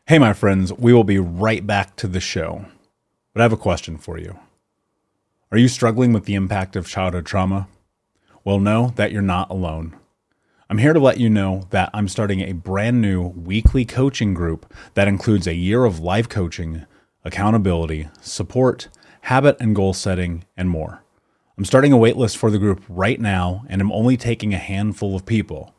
Hey, my friends, we will be right back to the show. But I have a question for you. Are you struggling with the impact of childhood trauma? Well, know that you're not alone. I'm here to let you know that I'm starting a brand new weekly coaching group that includes a year of life coaching, accountability, support, habit and goal setting, and more. I'm starting a waitlist for the group right now, and I'm only taking a handful of people.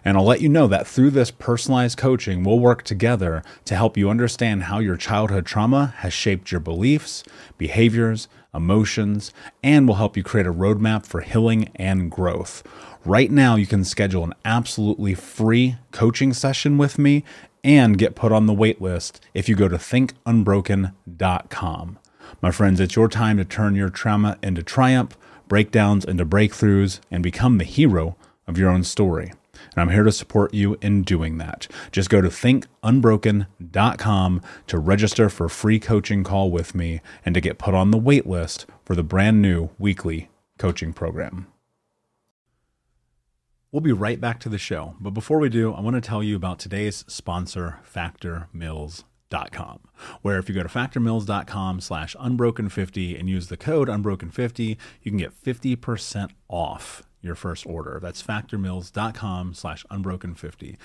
And I'll let you know that through this personalized coaching, we'll work together to help you understand how your childhood trauma has shaped your beliefs, behaviors, emotions, and will help you create a roadmap for healing and growth. Right now, you can schedule an absolutely free coaching session with me and get put on the wait list if you go to thinkunbroken.com. My friends, it's your time to turn your trauma into triumph, breakdowns into breakthroughs, and become the hero of your own story. And I'm here to support you in doing that. Just go to thinkunbroken.com to register for a free coaching call with me and to get put on the wait list for the brand new weekly coaching program. We'll be right back to the show. But before we do, I want to tell you about today's sponsor, factormeals.com, where if you go to factormeals.com/unbroken50 and use the code unbroken50, you can get 50% off your first order. That's factormeals.com/unbroken50.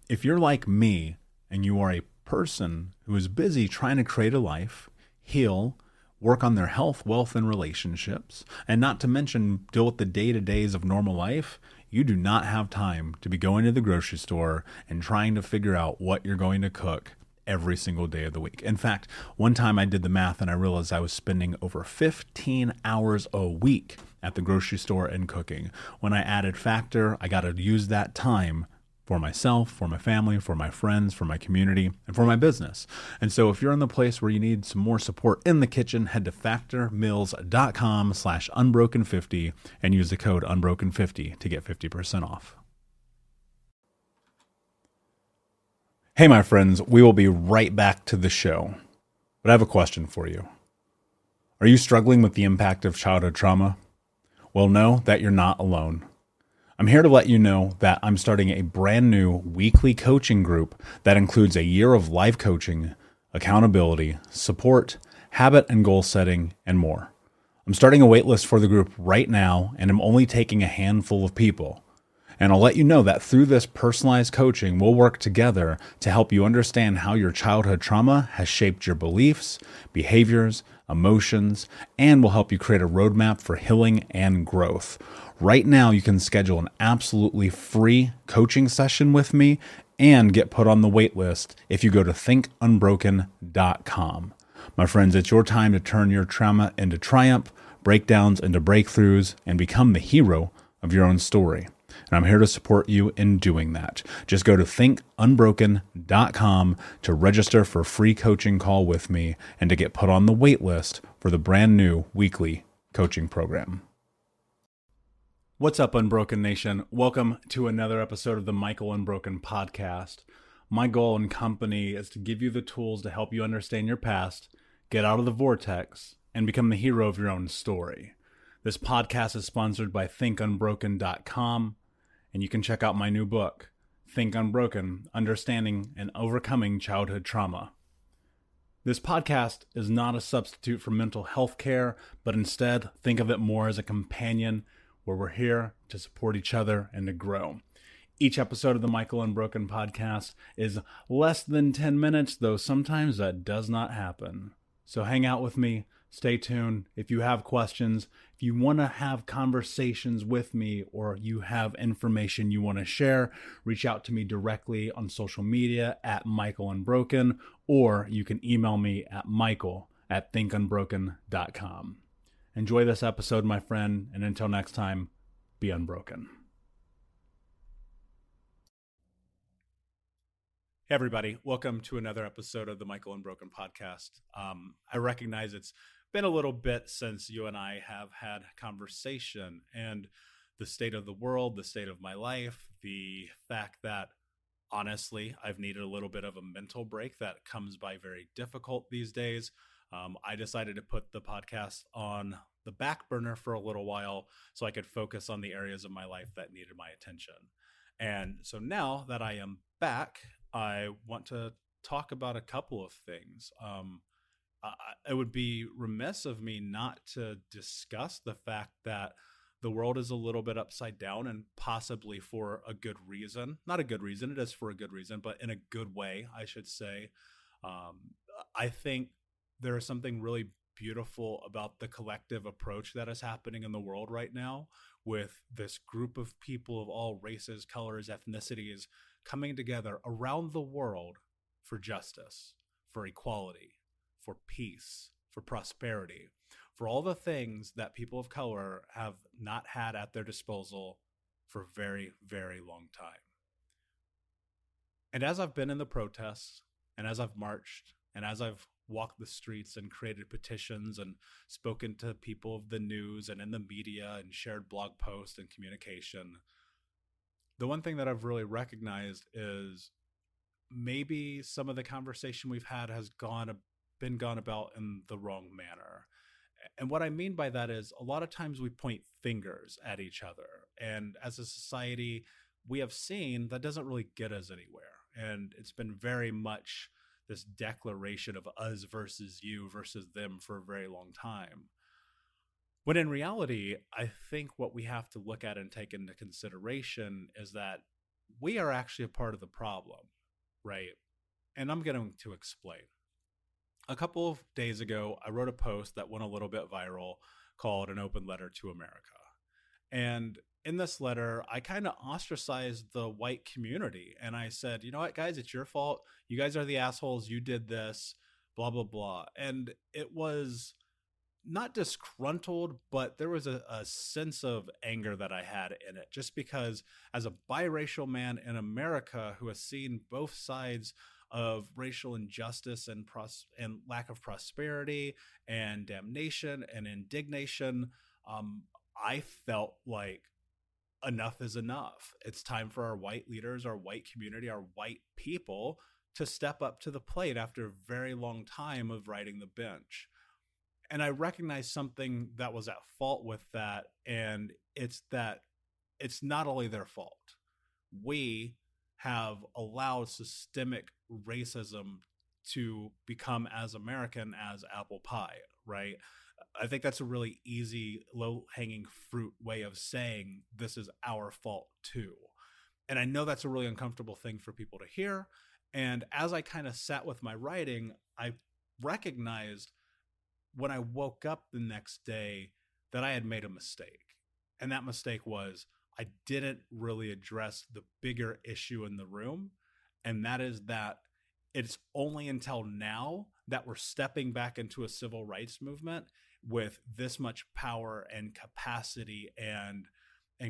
If you're like me and you are a person who is busy trying to create a life, heal, work on their health, wealth, and relationships, and not to mention deal with the day-to-days of normal life, you do not have time to be going to the grocery store and trying to figure out what you're going to cook every single day of the week. In fact, one time I did the math and I realized I was spending over 15 hours a week at the grocery store and cooking. When I added Factor, I got to use that time for myself, for my family, for my friends, for my community, and for my business. And so if you're in the place where you need some more support in the kitchen, head to factormeals.com/unbroken50 and use the code unbroken50 to get 50% off. Hey, my friends, we will be right back to the show. But I have a question for you. Are you struggling with the impact of childhood trauma? Well, know that you're not alone. I'm here to let you know that I'm starting a brand new weekly coaching group that includes a year of life coaching, accountability, support, habit and goal setting, and more. I'm starting a waitlist for the group right now, and I'm only taking a handful of people. And I'll let you know that through this personalized coaching, we'll work together to help you understand how your childhood trauma has shaped your beliefs, behaviors, emotions, and will help you create a roadmap for healing and growth. Right now, you can schedule an absolutely free coaching session with me and get put on the wait list if you go to thinkunbroken.com. My friends, it's your time to turn your trauma into triumph, breakdowns into breakthroughs, and become the hero of your own story. And I'm here to support you in doing that. Just go to thinkunbroken.com to register for a free coaching call with me and to get put on the wait list for the brand new weekly coaching program. What's up, Unbroken Nation? Welcome to another episode of the Michael Unbroken podcast. My goal and company is to give you the tools to help you understand your past, get out of the vortex, and become the hero of your own story. This podcast is sponsored by thinkunbroken.com, and you can check out my new book, Think Unbroken: Understanding and Overcoming Childhood Trauma. This podcast is not a substitute for mental health care, but instead think of it more as a companion where we're here to support each other and to grow. Each episode of the Michael Unbroken podcast is less than 10 minutes, though sometimes that does not happen. So hang out with me, stay tuned. If you have questions, if you want to have conversations with me, or you have information you want to share, reach out to me directly on social media at Michael Unbroken, or you can email me at michael@thinkunbroken.com. Enjoy this episode, my friend, and until next time, be unbroken. Hey, everybody. Welcome to another episode of the Michael Unbroken podcast. I recognize it's been a little bit since you and I have had conversation, and the state of the world, the state of my life, the fact that, honestly, I've needed a little bit of a mental break that comes by very difficult these days. I decided to put the podcast on the back burner for a little while so I could focus on the areas of my life that needed my attention. And so now that I am back, I want to talk about a couple of things. It would be remiss of me not to discuss the fact that the world is a little bit upside down, and possibly for a good reason. Not a good reason, it is for a good reason, but in a good way, I should say. I think there is something really beautiful about the collective approach that is happening in the world right now, with this group of people of all races, colors, ethnicities coming together around the world for justice, for equality, for peace, for prosperity, for all the things that people of color have not had at their disposal for a very, very long time. And as I've been in the protests, and as I've marched, and as I've walked the streets and created petitions and spoken to people of the news and in the media and shared blog posts and communication, the one thing that I've really recognized is maybe some of the conversation we've had has been gone about in the wrong manner. And what I mean by that is a lot of times we point fingers at each other. And as a society, we have seen that doesn't really get us anywhere. And it's been very much this declaration of us versus you versus them for a very long time. When in reality, I think what we have to look at and take into consideration is that we are actually a part of the problem, right? And I'm going to explain. A couple of days ago, I wrote a post that went a little bit viral called An Open Letter to America. And in this letter, I kind of ostracized the white community. And I said, you know what, guys, it's your fault. You guys are the assholes. You did this, blah, blah, blah. And it was not disgruntled, but there was a sense of anger that I had in it, just because as a biracial man in America who has seen both sides of racial injustice and lack of prosperity and damnation and indignation, I felt like enough is enough. It's time for our white leaders, our white community, our white people to step up to the plate after a very long time of riding the bench. And I recognized something that was at fault with that, and it's that it's not only their fault. We have allowed systemic racism to become as American as apple pie, right? I think that's a really easy, low-hanging fruit way of saying this is our fault too. And I know that's a really uncomfortable thing for people to hear. And as I kind of sat with my writing, I recognized when I woke up the next day that I had made a mistake. And that mistake was I didn't really address the bigger issue in the room. And that is that it's only until now that we're stepping back into a civil rights movement with this much power and capacity and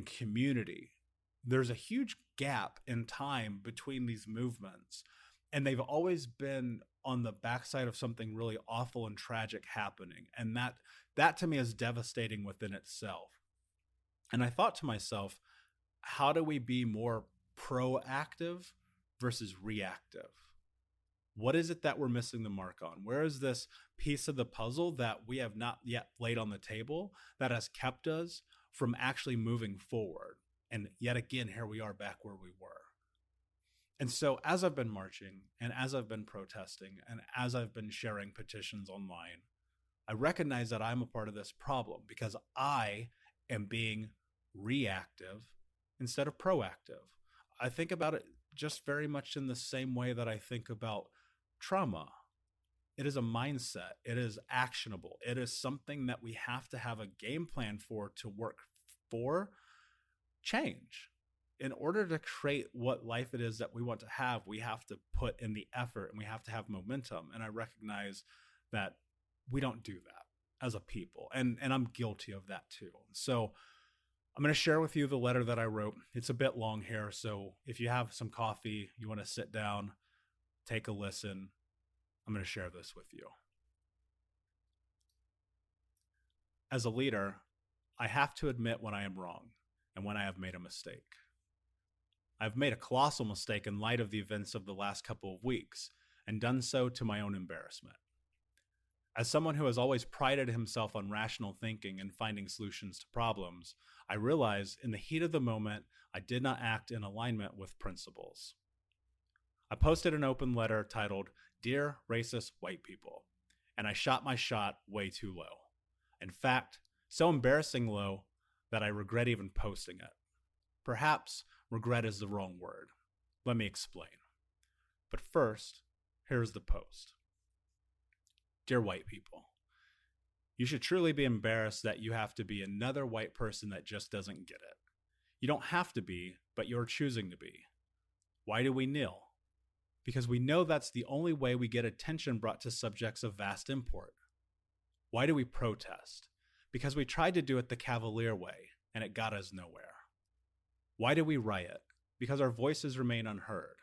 community. There's a huge gap in time between these movements, and they've always been on the backside of something really awful and tragic happening. And that to me is devastating within itself. And I thought to myself, how do we be more proactive versus reactive? What is it that we're missing the mark on? Where is this piece of the puzzle that we have not yet laid on the table that has kept us from actually moving forward? And yet again, here we are back where we were. And so as I've been marching and as I've been protesting and as I've been sharing petitions online, I recognize that I'm a part of this problem because I am being reactive instead of proactive. I think about it just very much in the same way that I think about trauma. It is a mindset. It is actionable. It is something that we have to have a game plan for to work for change. In order to create what life it is that we want to have, we have to put in the effort and we have to have momentum. And I recognize that we don't do that as a people. And I'm guilty of that too. So I'm going to share with you the letter that I wrote. It's a bit long here. So if you have some coffee, you want to sit down, take a listen, I'm going to share this with you. As a leader, I have to admit when I am wrong and when I have made a mistake. I've made a colossal mistake in light of the events of the last couple of weeks, and done so to my own embarrassment. As someone who has always prided himself on rational thinking and finding solutions to problems, I realize in the heat of the moment, I did not act in alignment with principles. I posted an open letter titled, "Dear Racist White People," and I shot my shot way too low. In fact, so embarrassing low that I regret even posting it. Perhaps regret is the wrong word. Let me explain. But first, here's the post. Dear white people, you should truly be embarrassed that you have to be another white person that just doesn't get it. You don't have to be, but you're choosing to be. Why do we kneel? Because we know that's the only way we get attention brought to subjects of vast import. Why do we protest? Because we tried to do it the cavalier way, and it got us nowhere. Why do we riot? Because our voices remain unheard.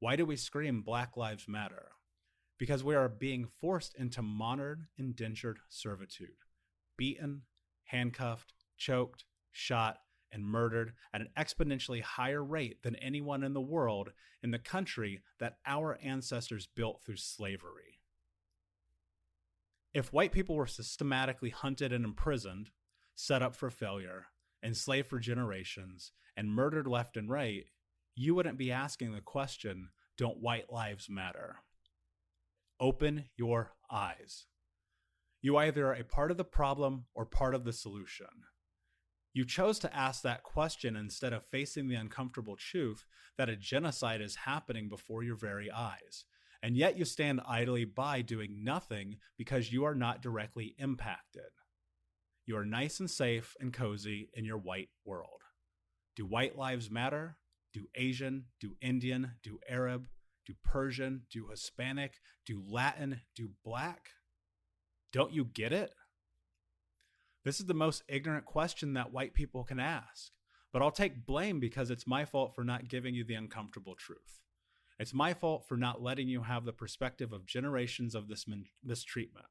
Why do we scream Black Lives Matter? Because we are being forced into modern indentured servitude, beaten, handcuffed, choked, shot, and murdered at an exponentially higher rate than anyone in the world in the country that our ancestors built through slavery. If white people were systematically hunted and imprisoned, set up for failure, enslaved for generations, and murdered left and right, you wouldn't be asking the question, don't white lives matter? Open your eyes. You either are a part of the problem or part of the solution. You chose to ask that question instead of facing the uncomfortable truth that a genocide is happening before your very eyes, and yet you stand idly by doing nothing because you are not directly impacted. You are nice and safe and cozy in your white world. Do white lives matter? Do Asian? Do Indian? Do Arab? Do Persian? Do Hispanic? Do Latin? Do Black? Don't you get it? This is the most ignorant question that white people can ask, but I'll take blame because it's my fault for not giving you the uncomfortable truth. It's my fault for not letting you have the perspective of generations of this mistreatment.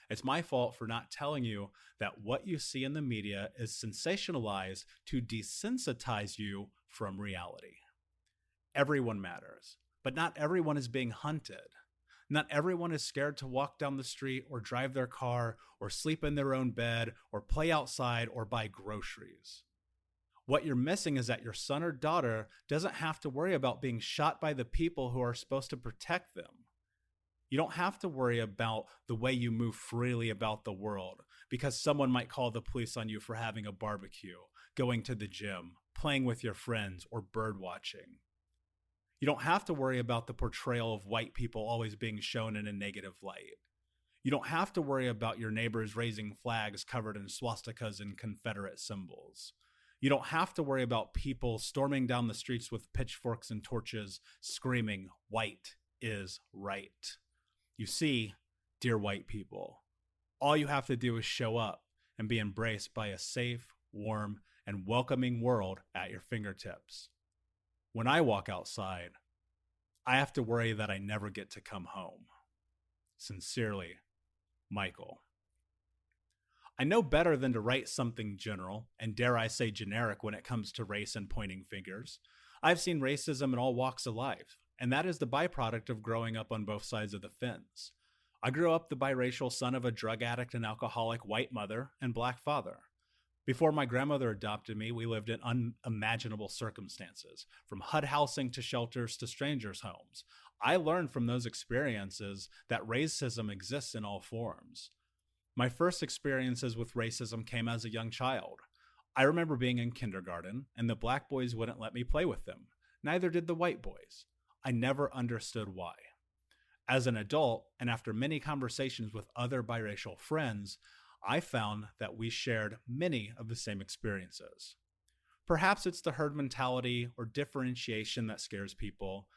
It's my fault for not telling you that what you see in the media is sensationalized to desensitize you from reality. Everyone matters, but not everyone is being hunted. Not everyone is scared to walk down the street or drive their car or sleep in their own bed or play outside or buy groceries. What you're missing is that your son or daughter doesn't have to worry about being shot by the people who are supposed to protect them. You don't have to worry about the way you move freely about the world because someone might call the police on you for having a barbecue, going to the gym, playing with your friends, or bird watching. You don't have to worry about the portrayal of white people always being shown in a negative light. You don't have to worry about your neighbors raising flags covered in swastikas and Confederate symbols. You don't have to worry about people storming down the streets with pitchforks and torches, screaming, "White is right." You see, dear white people, all you have to do is show up and be embraced by a safe, warm, and welcoming world at your fingertips. When I walk outside, I have to worry that I never get to come home. Sincerely, Michael. I know better than to write something general, and dare I say generic when it comes to race and pointing fingers. I've seen racism in all walks of life, and that is the byproduct of growing up on both sides of the fence. I grew up the biracial son of a drug addict and alcoholic white mother and black father. Before my grandmother adopted me, we lived in unimaginable circumstances, from HUD housing to shelters to strangers' homes. I learned from those experiences that racism exists in all forms. My first experiences with racism came as a young child. I remember being in kindergarten, and the black boys wouldn't let me play with them. Neither did the white boys. I never understood why. As an adult, and after many conversations with other biracial friends, I found that we shared many of the same experiences. Perhaps it's the herd mentality or differentiation that scares people.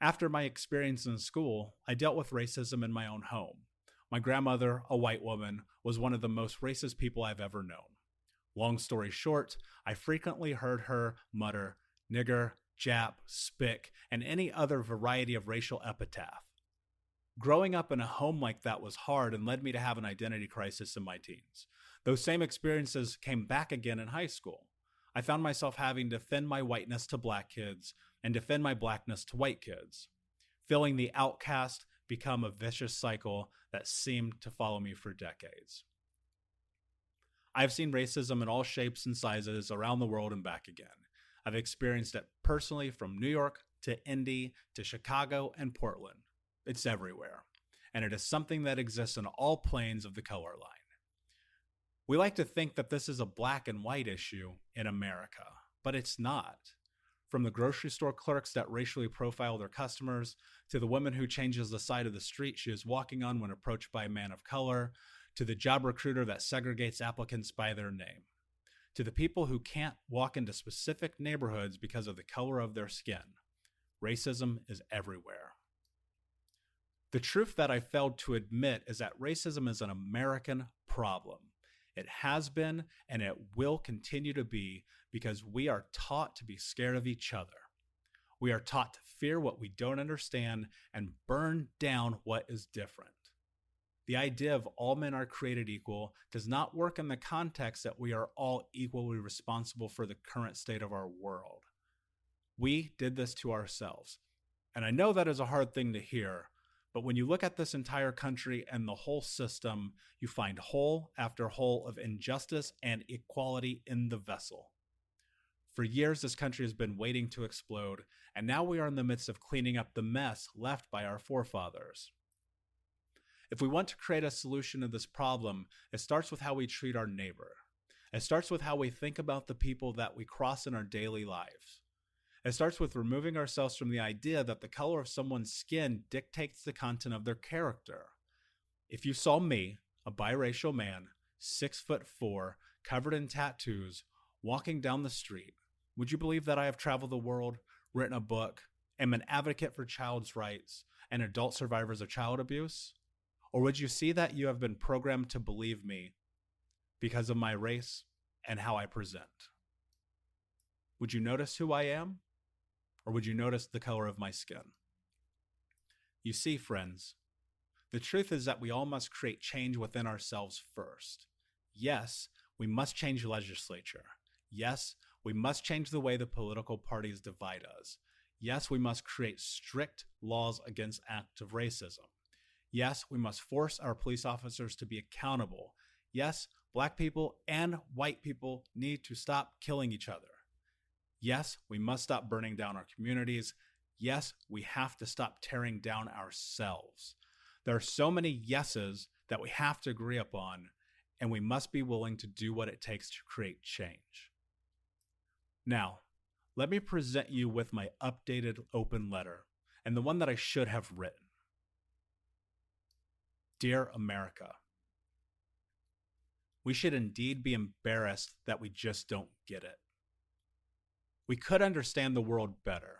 After my experience in school, I dealt with racism in my own home. My grandmother, a white woman, was one of the most racist people I've ever known. Long story short, I frequently heard her mutter nigger, Jap, spick, and any other variety of racial epitaph. Growing up in a home like that was hard and led me to have an identity crisis in my teens. Those same experiences came back again in high school. I found myself having to defend my whiteness to black kids and defend my blackness to white kids. Feeling the outcast become a vicious cycle that seemed to follow me for decades. I've seen racism in all shapes and sizes around the world and back again. I've experienced it personally from New York to Indy to Chicago and Portland. It's everywhere. And it is something that exists in all planes of the color line. We like to think that this is a black and white issue in America, but it's not. From the grocery store clerks that racially profile their customers, to the woman who changes the side of the street she is walking on when approached by a man of color, to the job recruiter that segregates applicants by their name, to the people who can't walk into specific neighborhoods because of the color of their skin. Racism is everywhere. The truth that I failed to admit is that racism is an American problem. It has been, and it will continue to be, because we are taught to be scared of each other. We are taught to fear what we don't understand and burn down what is different. The idea of all men are created equal does not work in the context that we are all equally responsible for the current state of our world. We did this to ourselves. And I know that is a hard thing to hear, but when you look at this entire country and the whole system, you find hole after hole of injustice and equality in the vessel. For years, this country has been waiting to explode, and now we are in the midst of cleaning up the mess left by our forefathers. If we want to create a solution to this problem, it starts with how we treat our neighbor. It starts with how we think about the people that we cross in our daily lives. It starts with removing ourselves from the idea that the color of someone's skin dictates the content of their character. If you saw me, a biracial man, 6'4", covered in tattoos, walking down the street, would you believe that I have traveled the world, written a book, am an advocate for child's rights and adult survivors of child abuse? Or would you see that you have been programmed to believe me because of my race and how I present? Would you notice who I am? Or would you notice the color of my skin? You see, friends, the truth is that we all must create change within ourselves first. Yes, we must change the legislature. Yes, we must change the way the political parties divide us. Yes, we must create strict laws against acts of racism. Yes, we must force our police officers to be accountable. Yes, black people and white people need to stop killing each other. Yes, we must stop burning down our communities. Yes, we have to stop tearing down ourselves. There are so many yeses that we have to agree upon, and we must be willing to do what it takes to create change. Now, let me present you with my updated open letter, and the one that I should have written. Dear America, we should indeed be embarrassed that we just don't get it. We could understand the world better,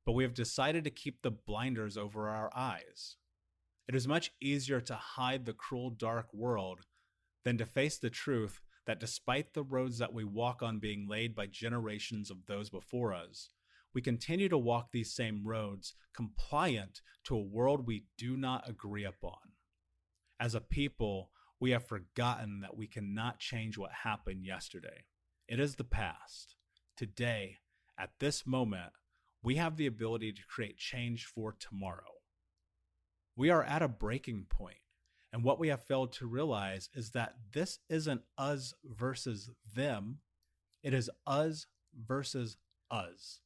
but we have decided to keep the blinders over our eyes. It is much easier to hide the cruel, dark world than to face the truth that despite the roads that we walk on being laid by generations of those before us, we continue to walk these same roads compliant to a world we do not agree upon. As a people, we have forgotten that we cannot change what happened yesterday. It is the past. Today, at this moment, we have the ability to create change for tomorrow. We are at a breaking point, and what we have failed to realize is that this isn't us versus them, it is us versus us.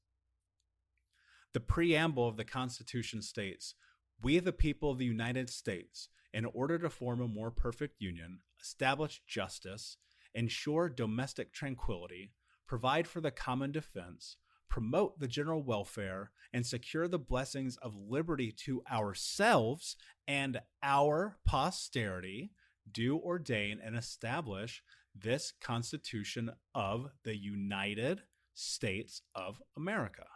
The preamble of the Constitution states, "We, the people of the United States, in order to form a more perfect union, establish justice, ensure domestic tranquility, provide for the common defense, promote the general welfare, and secure the blessings of liberty to ourselves and our posterity, do ordain and establish this Constitution of the United States of America."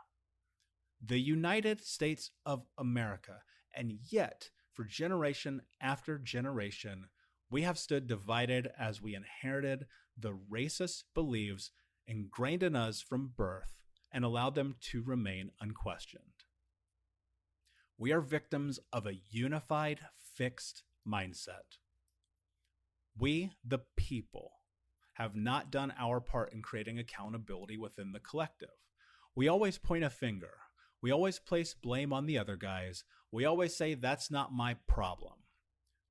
The United States of America. And yet, for generation after generation, we have stood divided as we inherited the racist beliefs ingrained in us from birth and allowed them to remain unquestioned. We are victims of a unified, fixed mindset. We, the people, have not done our part in creating accountability within the collective. We always point a finger. We always place blame on the other guys. We always say that's not my problem.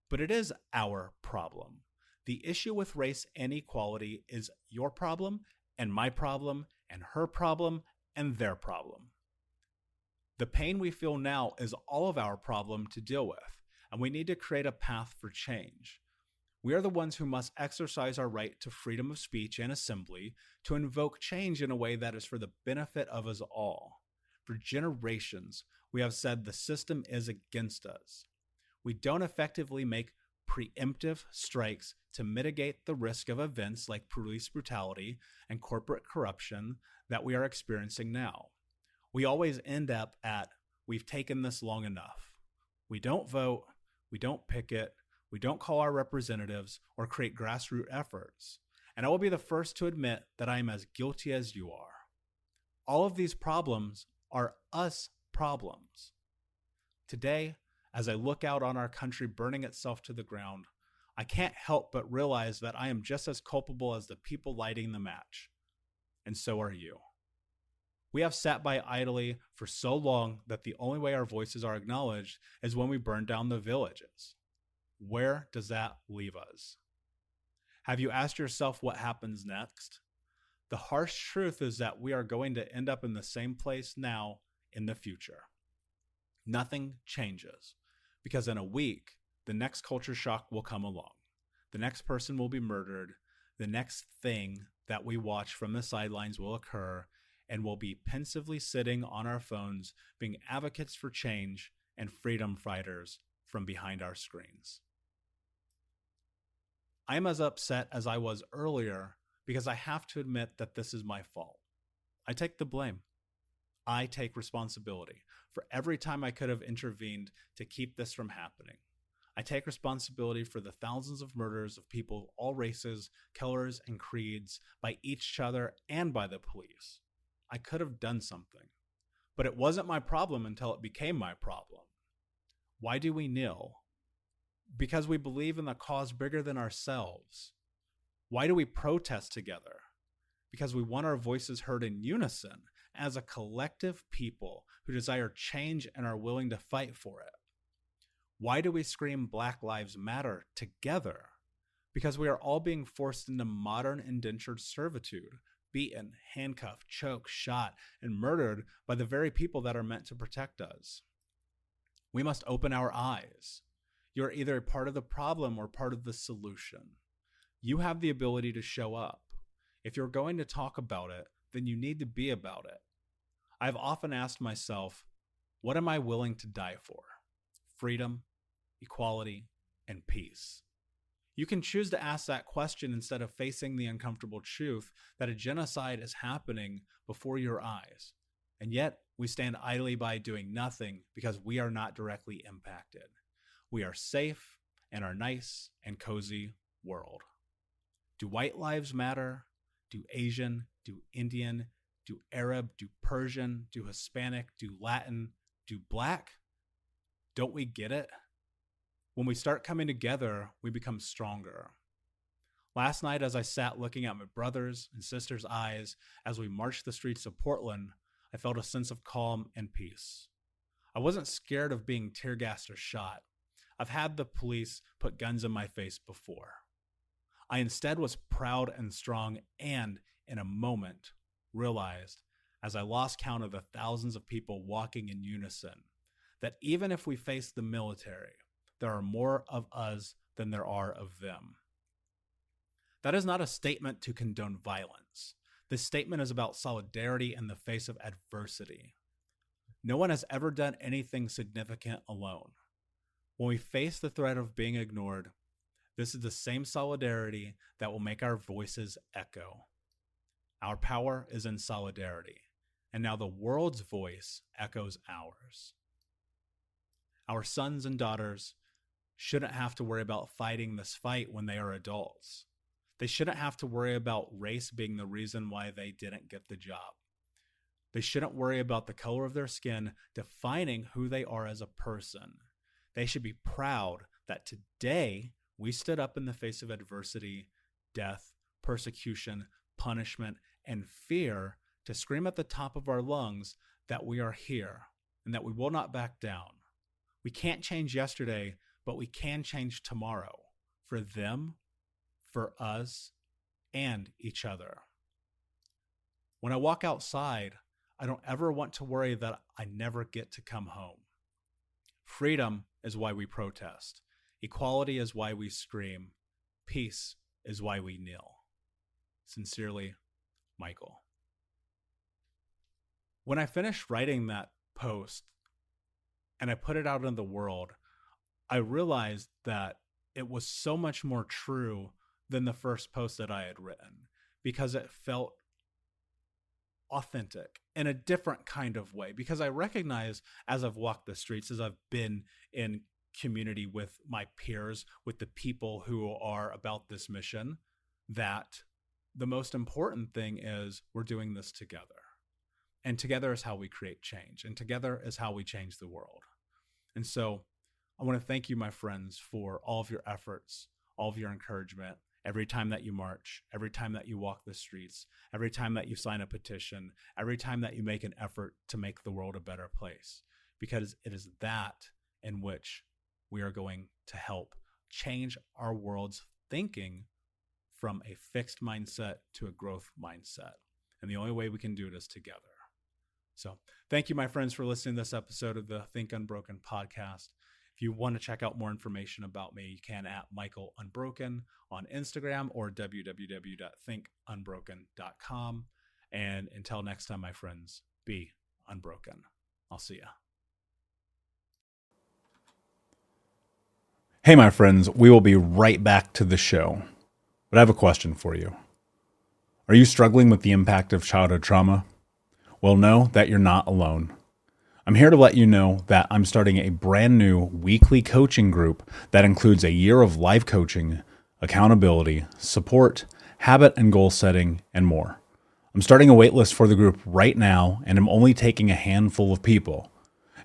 But it is our problem. The issue with race and equality is your problem and my problem and her problem and their problem. The pain we feel now is all of our problem to deal with, and we need to create a path for change. We are the ones who must exercise our right to freedom of speech and assembly to invoke change in a way that is for the benefit of us all. For generations, we have said the system is against us. We don't effectively make preemptive strikes to mitigate the risk of events like police brutality and corporate corruption that we are experiencing now. We always end up at, we've taken this long enough. We don't vote, we don't picket, we don't call our representatives or create grassroots efforts. And I will be the first to admit that I am as guilty as you are. All of these problems are us problems. Today, as I look out on our country burning itself to the ground, I can't help but realize that I am just as culpable as the people lighting the match. And so are you. We have sat by idly for so long that the only way our voices are acknowledged is when we burn down the villages. Where does that leave us? Have you asked yourself what happens next? The harsh truth is that we are going to end up in the same place now in the future. Nothing changes because in a week, the next culture shock will come along. The next person will be murdered. The next thing that we watch from the sidelines will occur, and we'll be pensively sitting on our phones being advocates for change and freedom fighters from behind our screens. I am as upset as I was earlier because I have to admit that this is my fault. I take the blame. I take responsibility for every time I could have intervened to keep this from happening. I take responsibility for the thousands of murders of people of all races, colors, and creeds by each other and by the police. I could have done something, but it wasn't my problem until it became my problem. Why do we kneel? Because we believe in the cause bigger than ourselves. Why do we protest together? Because we want our voices heard in unison as a collective people who desire change and are willing to fight for it. Why do we scream Black Lives Matter together? Because we are all being forced into modern indentured servitude, beaten, handcuffed, choked, shot, and murdered by the very people that are meant to protect us. We must open our eyes. You're either a part of the problem or part of the solution. You have the ability to show up. If you're going to talk about it, then you need to be about it. I've often asked myself, what am I willing to die for? Freedom, equality, and peace. You can choose to ask that question instead of facing the uncomfortable truth that a genocide is happening before your eyes. And yet, we stand idly by doing nothing because we are not directly impacted. We are safe in our nice and cozy world. Do white lives matter? Do Asian? Do Indian? Do Arab? Do Persian? Do Hispanic? Do Latin? Do Black? Don't we get it? When we start coming together, we become stronger. Last night, as I sat looking at my brothers' and sisters' eyes as we marched the streets of Portland, I felt a sense of calm and peace. I wasn't scared of being tear gassed or shot. I've had the police put guns in my face before. I instead was proud and strong and, in a moment, realized, as I lost count of the thousands of people walking in unison, that even if we face the military, there are more of us than there are of them. That is not a statement to condone violence. This statement is about solidarity in the face of adversity. No one has ever done anything significant alone. When we face the threat of being ignored, this is the same solidarity that will make our voices echo. Our power is in solidarity, and now the world's voice echoes ours. Our sons and daughters shouldn't have to worry about fighting this fight when they are adults. They shouldn't have to worry about race being the reason why they didn't get the job. They shouldn't worry about the color of their skin defining who they are as a person. They should be proud that today we stood up in the face of adversity, death, persecution, punishment, and fear to scream at the top of our lungs that we are here and that we will not back down. We can't change yesterday, but we can change tomorrow for them, for us, and each other. When I walk outside, I don't ever want to worry that I never get to come home. Freedom is why we protest. Equality is why we scream. Peace is why we kneel. Sincerely, Michael. When I finished writing that post and I put it out in the world, I realized that it was so much more true than the first post that I had written, because it felt authentic in a different kind of way. Because I recognize, as I've walked the streets, as I've been in community with my peers, with the people who are about this mission, that the most important thing is we're doing this together. And together is how we create change. And together is how we change the world. And so I want to thank you, my friends, for all of your efforts, all of your encouragement. Every time that you march, every time that you walk the streets, every time that you sign a petition, every time that you make an effort to make the world a better place, because it is that in which we are going to help change our world's thinking from a fixed mindset to a growth mindset. And the only way we can do it is together. So thank you, my friends, for listening to this episode of the Think Unbroken podcast. If you want to check out more information about me, you can at Michael Unbroken on Instagram or www.thinkunbroken.com. And until next time, my friends, be unbroken. I'll see ya. Hey, my friends, we will be right back to the show. But I have a question for you. Are you struggling with the impact of childhood trauma? Well, know that you're not alone. I'm here to let you know that I'm starting a brand new weekly coaching group that includes a year of life coaching, accountability, support, habit and goal setting, and more. I'm starting a waitlist for the group right now, and I'm only taking a handful of people.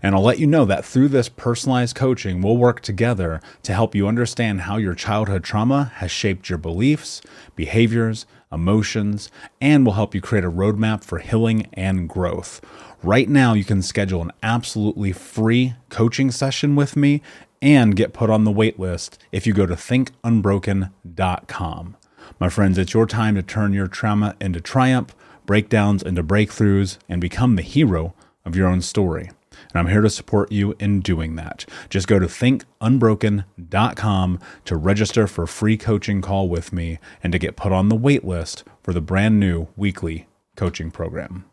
And I'll let you know that through this personalized coaching, we'll work together to help you understand how your childhood trauma has shaped your beliefs, behaviors, emotions, and will help you create a roadmap for healing and growth. Right now, you can schedule an absolutely free coaching session with me and get put on the wait list if you go to thinkunbroken.com. My friends, it's your time to turn your trauma into triumph, breakdowns into breakthroughs, and become the hero of your own story. And I'm here to support you in doing that. Just go to thinkunbroken.com to register for a free coaching call with me and to get put on the wait list for the brand new weekly coaching program.